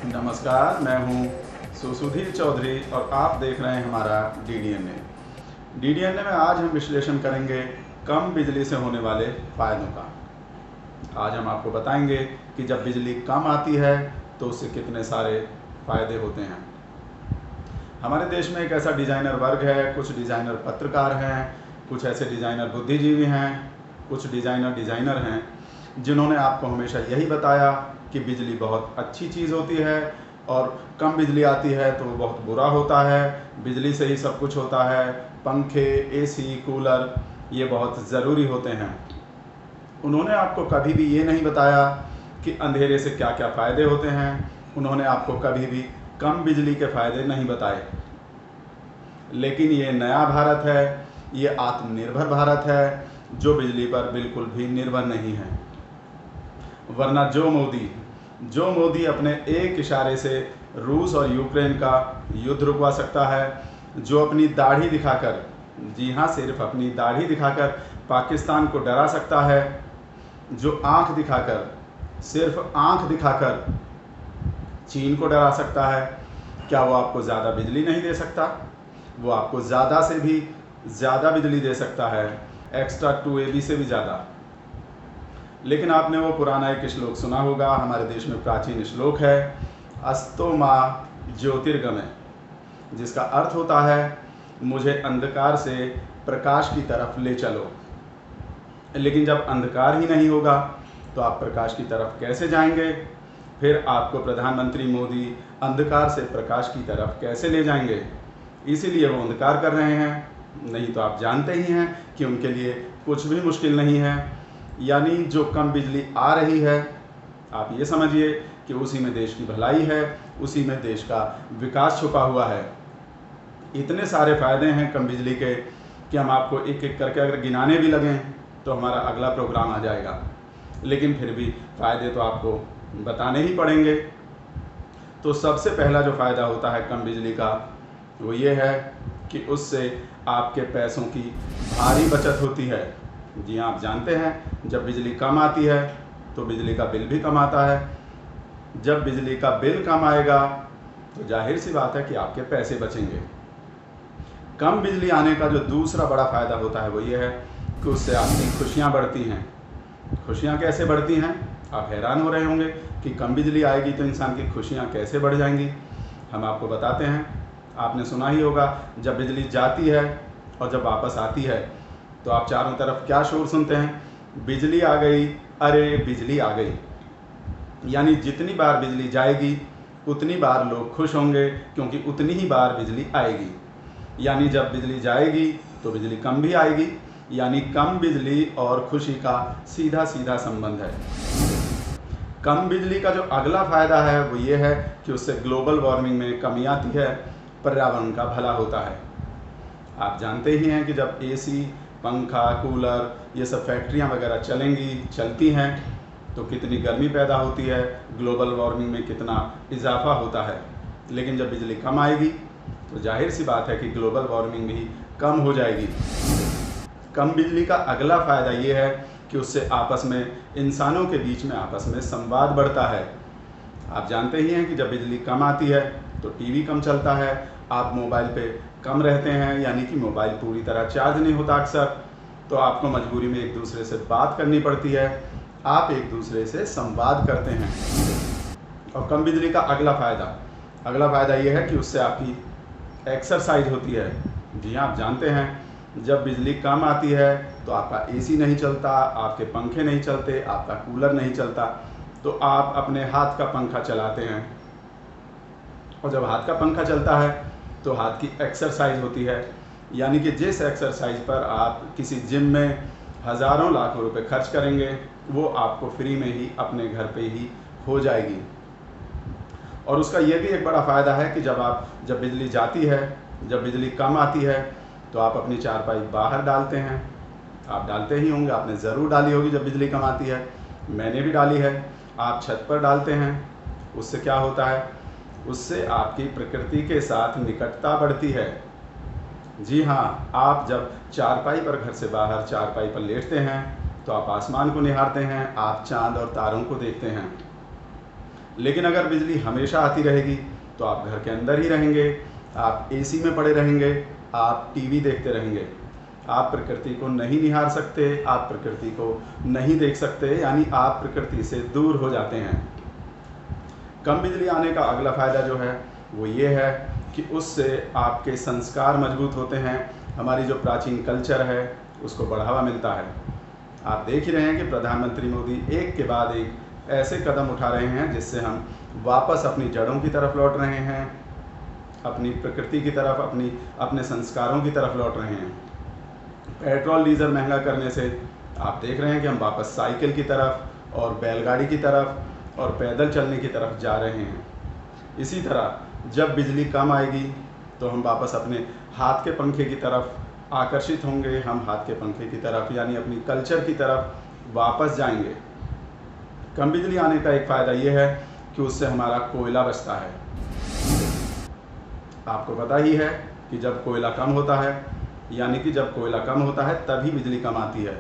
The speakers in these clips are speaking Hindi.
नमस्कार, मैं हूं सुधीर चौधरी और आप देख रहे हैं हमारा डीडीएनए में आज हम विश्लेषण करेंगे कम बिजली से होने वाले फ़ायदों का। आज हम आपको बताएंगे कि जब बिजली कम आती है तो उससे कितने सारे फ़ायदे होते हैं। हमारे देश में एक ऐसा डिज़ाइनर वर्ग है, कुछ डिज़ाइनर पत्रकार हैं, कुछ ऐसे डिज़ाइनर बुद्धिजीवी हैं, कुछ डिज़ाइनर हैं जिन्होंने आपको हमेशा यही बताया कि बिजली बहुत अच्छी चीज़ होती है और कम बिजली आती है तो वो बहुत बुरा होता है, बिजली से ही सब कुछ होता है, पंखे, एसी, कूलर ये बहुत ज़रूरी होते हैं। उन्होंने आपको कभी भी ये नहीं बताया कि अंधेरे से क्या क्या फ़ायदे होते हैं, उन्होंने आपको कभी भी कम बिजली के फ़ायदे नहीं बताए। लेकिन ये नया भारत है, ये आत्मनिर्भर भारत है जो बिजली पर बिल्कुल भी निर्भर नहीं है। वरना जो मोदी अपने एक इशारे से रूस और यूक्रेन का युद्ध रुकवा सकता है, जो अपनी दाढ़ी दिखाकर, जी हाँ सिर्फ अपनी दाढ़ी दिखाकर पाकिस्तान को डरा सकता है, जो आंख दिखाकर, सिर्फ आंख दिखाकर चीन को डरा सकता है, क्या वो आपको ज़्यादा बिजली नहीं दे सकता? वो आपको ज़्यादा से भी ज़्यादा बिजली दे सकता है, एक्स्ट्रा 2AB से भी ज़्यादा। लेकिन आपने वो पुराना एक श्लोक सुना होगा, हमारे देश में प्राचीन श्लोक है, अस्तो मा ज्योतिर्गमय, जिसका अर्थ होता है मुझे अंधकार से प्रकाश की तरफ ले चलो। लेकिन जब अंधकार ही नहीं होगा तो आप प्रकाश की तरफ कैसे जाएंगे? फिर आपको प्रधानमंत्री मोदी अंधकार से प्रकाश की तरफ कैसे ले जाएंगे? इसीलिए वो अंधकार कर रहे हैं। नहीं तो आप जानते ही हैं कि उनके लिए कुछ भी मुश्किल नहीं है। यानी जो कम बिजली आ रही है, आप ये समझिए कि उसी में देश की भलाई है, उसी में देश का विकास छुपा हुआ है। इतने सारे फ़ायदे हैं कम बिजली के कि हम आपको एक एक करके अगर गिनाने भी लगें तो हमारा अगला प्रोग्राम आ जाएगा। लेकिन फिर भी फ़ायदे तो आपको बताने ही पड़ेंगे। तो सबसे पहला जो फ़ायदा होता है कम बिजली का वो ये है कि उससे आपके पैसों की भारी बचत होती है। जी हाँ, आप जानते हैं जब बिजली कम आती है तो बिजली का बिल भी कम आता है। जब बिजली का बिल कम आएगा तो जाहिर सी बात है कि आपके पैसे बचेंगे। कम बिजली आने का जो दूसरा बड़ा फ़ायदा होता है वो ये है कि उससे आपकी खुशियाँ बढ़ती हैं। खुशियाँ कैसे बढ़ती हैं? आप हैरान हो रहे होंगे कि कम बिजली आएगी तो इंसान की खुशियाँ कैसे बढ़ जाएंगी। हम आपको बताते हैं। आपने सुना ही होगा जब बिजली जाती है और जब वापस आती है तो आप चारों तरफ क्या शोर सुनते हैं? बिजली आ गई, अरे बिजली आ गई। यानी जितनी बार बिजली जाएगी उतनी बार लोग खुश होंगे क्योंकि उतनी ही बार बिजली आएगी। यानी जब बिजली जाएगी तो बिजली कम भी आएगी, यानी कम बिजली और खुशी का सीधा सीधा संबंध है। कम बिजली का जो अगला फ़ायदा है वो ये है कि उससे ग्लोबल वार्मिंग में कमी आती है, पर्यावरण का भला होता है। आप जानते ही हैं कि जब एसी, पंखा, कूलर ये सब फैक्ट्रियां वगैरह चलती हैं तो कितनी गर्मी पैदा होती है, ग्लोबल वार्मिंग में कितना इजाफा होता है। लेकिन जब बिजली कम आएगी तो जाहिर सी बात है कि ग्लोबल वार्मिंग भी कम हो जाएगी। कम बिजली का अगला फ़ायदा ये है कि उससे आपस में, इंसानों के बीच में आपस में संवाद बढ़ता है। आप जानते ही हैं कि जब बिजली कम आती है तो टीवी कम चलता है, आप मोबाइल पे कम रहते हैं, यानी कि मोबाइल पूरी तरह चार्ज नहीं होता अक्सर, तो आपको मजबूरी में एक दूसरे से बात करनी पड़ती है, आप एक दूसरे से संवाद करते हैं। और कम बिजली का अगला फ़ायदा ये है कि उससे आपकी एक्सरसाइज होती है। जी हाँ, आप जानते हैं जब बिजली कम आती है तो आपका एसी नहीं चलता, आपके पंखे नहीं चलते, आपका कूलर नहीं चलता, तो आप अपने हाथ का पंखा चलाते हैं। और जब हाथ का पंखा चलता है तो हाथ की एक्सरसाइज होती है। यानी कि जिस एक्सरसाइज पर आप किसी जिम में हज़ारों लाखों रुपए खर्च करेंगे वो आपको फ्री में ही अपने घर पे ही हो जाएगी। और उसका ये भी एक बड़ा फ़ायदा है कि जब बिजली जाती है, जब बिजली कम आती है तो आप अपनी चारपाई बाहर डालते हैं। आप डालते ही होंगे, आपने ज़रूर डाली होगी जब बिजली कम आती है, मैंने भी डाली है। आप छत पर डालते हैं, उससे क्या होता है? उससे आपकी प्रकृति के साथ निकटता बढ़ती है। जी हाँ, आप जब चारपाई पर, घर से बाहर चारपाई पर लेटते हैं तो आप आसमान को निहारते हैं, आप चाँद और तारों को देखते हैं। लेकिन अगर बिजली हमेशा आती रहेगी तो आप घर के अंदर ही रहेंगे, आप एसी में पड़े रहेंगे, आप टीवी देखते रहेंगे, आप प्रकृति को नहीं निहार सकते, आप प्रकृति को नहीं देख सकते, यानी आप प्रकृति से दूर हो जाते हैं। कम बिजली आने का अगला फ़ायदा जो है वो ये है कि उससे आपके संस्कार मजबूत होते हैं, हमारी जो प्राचीन कल्चर है उसको बढ़ावा मिलता है। आप देख ही रहे हैं कि प्रधानमंत्री मोदी एक के बाद एक ऐसे कदम उठा रहे हैं जिससे हम वापस अपनी जड़ों की तरफ लौट रहे हैं, अपनी प्रकृति की तरफ, अपने संस्कारों की तरफ लौट रहे हैं। पेट्रोल डीजल महंगा करने से आप देख रहे हैं कि हम वापस साइकिल की तरफ और बैलगाड़ी की तरफ और पैदल चलने की तरफ जा रहे हैं। इसी तरह जब बिजली कम आएगी तो हम वापस अपने हाथ के पंखे की तरफ आकर्षित होंगे, हम हाथ के पंखे की तरफ यानी अपनी कल्चर की तरफ वापस जाएंगे। कम बिजली आने का एक फ़ायदा ये है कि उससे हमारा कोयला बचता है। आपको पता ही है कि जब कोयला कम होता है, यानी कि जब कोयला कम होता है तभी बिजली कम आती है,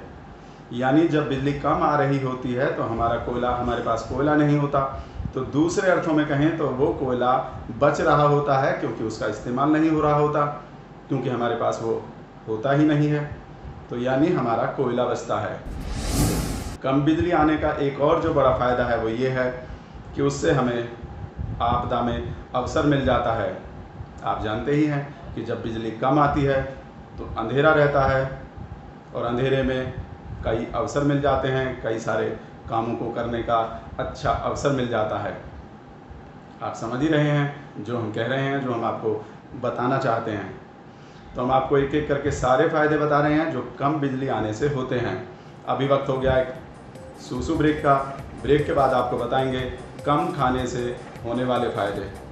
यानी जब बिजली कम आ रही होती है तो हमारे पास कोयला नहीं होता, तो दूसरे अर्थों में कहें तो वो कोयला बच रहा होता है क्योंकि उसका इस्तेमाल नहीं हो रहा होता, क्योंकि हमारे पास वो होता ही नहीं है, तो यानी हमारा कोयला बचता है। कम बिजली आने का एक और जो बड़ा फ़ायदा है वो ये है कि उससे हमें आपदा में अवसर मिल जाता है। आप जानते ही हैं कि जब बिजली कम आती है तो अंधेरा रहता है और अंधेरे में कई अवसर मिल जाते हैं, कई सारे कामों को करने का अच्छा अवसर मिल जाता है। आप समझ ही रहे हैं जो हम कह रहे हैं, जो हम आपको बताना चाहते हैं। तो हम आपको एक एक करके सारे फ़ायदे बता रहे हैं जो कम बिजली आने से होते हैं। अभी वक्त हो गया एक सूसू ब्रेक का। ब्रेक के बाद आपको बताएंगे कम खाने से होने वाले फ़ायदे।